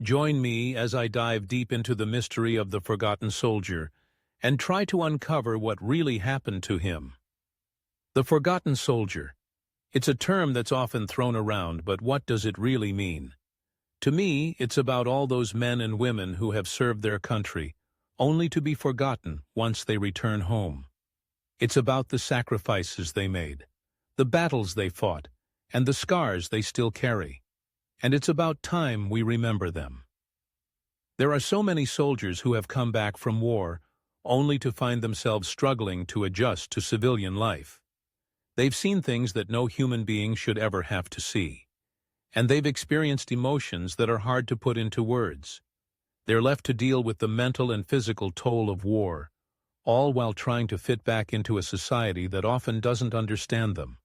Join me as I dive deep into the mystery of the forgotten soldier and try to uncover what really happened to him. The forgotten soldier. It's a term that's often thrown around, but what does it really mean? To me, it's about all those men and women who have served their country, only to be forgotten once they return home. It's about the sacrifices they made, the battles they fought, and the scars they still carry. And it's about time we remember them. There are so many soldiers who have come back from war only to find themselves struggling to adjust to civilian life. They've seen things that no human being should ever have to see. And they've experienced emotions that are hard to put into words. They're left to deal with the mental and physical toll of war, all while trying to fit back into a society that often doesn't understand them.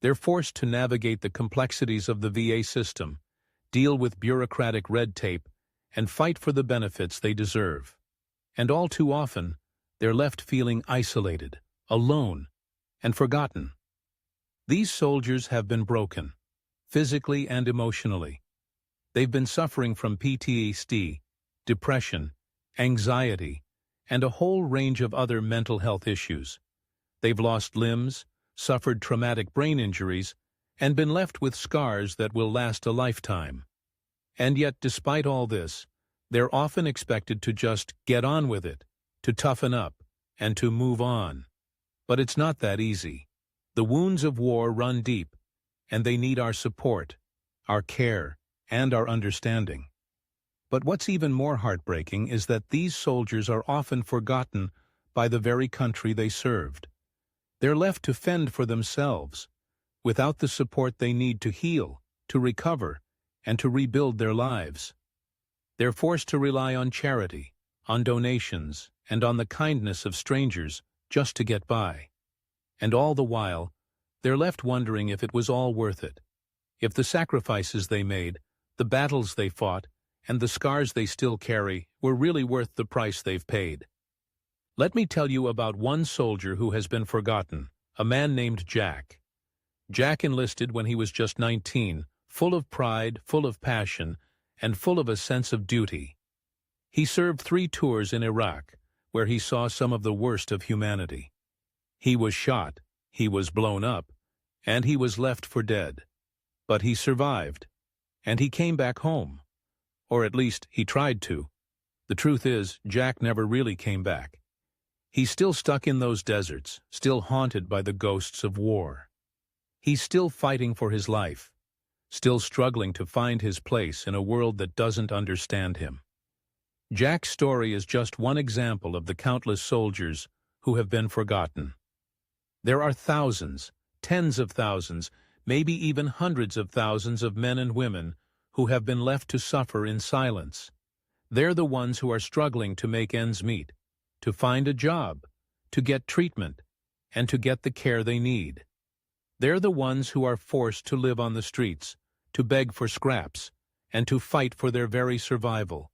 They're forced to navigate the complexities of the VA system, deal with bureaucratic red tape, and fight for the benefits they deserve. And all too often, they're left feeling isolated, alone, and forgotten. These soldiers have been broken, physically and emotionally. They've been suffering from PTSD, depression, anxiety, and a whole range of other mental health issues. They've lost limbs, suffered traumatic brain injuries, and been left with scars that will last a lifetime. And yet, despite all this, they're often expected to just get on with it, to toughen up, and to move on. But it's not that easy. The wounds of war run deep, and they need our support, our care, and our understanding. But what's even more heartbreaking is that these soldiers are often forgotten by the very country they served. They're left to fend for themselves, without the support they need to heal, to recover, and to rebuild their lives. They're forced to rely on charity, on donations, and on the kindness of strangers just to get by. And all the while, they're left wondering if it was all worth it, if the sacrifices they made, the battles they fought, and the scars they still carry were really worth the price they've paid. Let me tell you about one soldier who has been forgotten, a man named Jack. Jack enlisted when he was just 19, full of pride, full of passion, and full of a sense of duty. He served 3 tours in Iraq, where he saw some of the worst of humanity. He was shot, he was blown up, and he was left for dead. But he survived, and he came back home. Or at least, he tried to. The truth is, Jack never really came back. He's still stuck in those deserts, still haunted by the ghosts of war. He's still fighting for his life, still struggling to find his place in a world that doesn't understand him. Jack's story is just one example of the countless soldiers who have been forgotten. There are thousands, tens of thousands, maybe even hundreds of thousands of men and women who have been left to suffer in silence. They're the ones who are struggling to make ends meet, to find a job, to get treatment, and to get the care they need. They're the ones who are forced to live on the streets, to beg for scraps, and to fight for their very survival.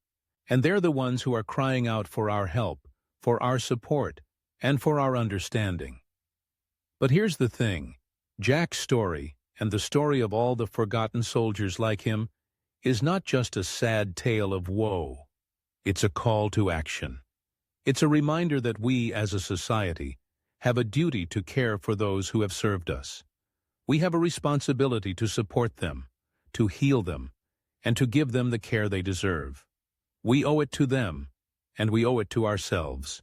And they're the ones who are crying out for our help, for our support, and for our understanding. But here's the thing, Jack's story, and the story of all the forgotten soldiers like him, is not just a sad tale of woe. It's a call to action. It's a reminder that we, as a society, have a duty to care for those who have served us. We have a responsibility to support them, to heal them, and to give them the care they deserve. We owe it to them, and we owe it to ourselves.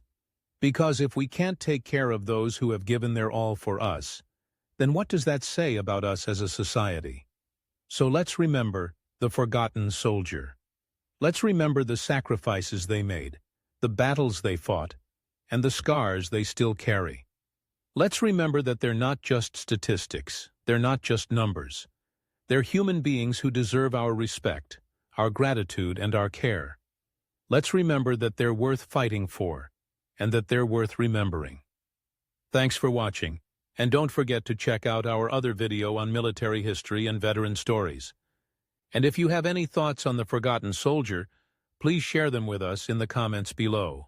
Because if we can't take care of those who have given their all for us, then what does that say about us as a society? So let's remember the forgotten soldier. Let's remember the sacrifices they made, the battles they fought, and the scars they still carry. Let's remember that they're not just statistics, they're not just numbers. They're human beings who deserve our respect, our gratitude, and our care. Let's remember that they're worth fighting for, and that they're worth remembering. Thanks for watching, and don't forget to check out our other video on military history and veteran stories. And if you have any thoughts on the forgotten soldier, please share them with us in the comments below.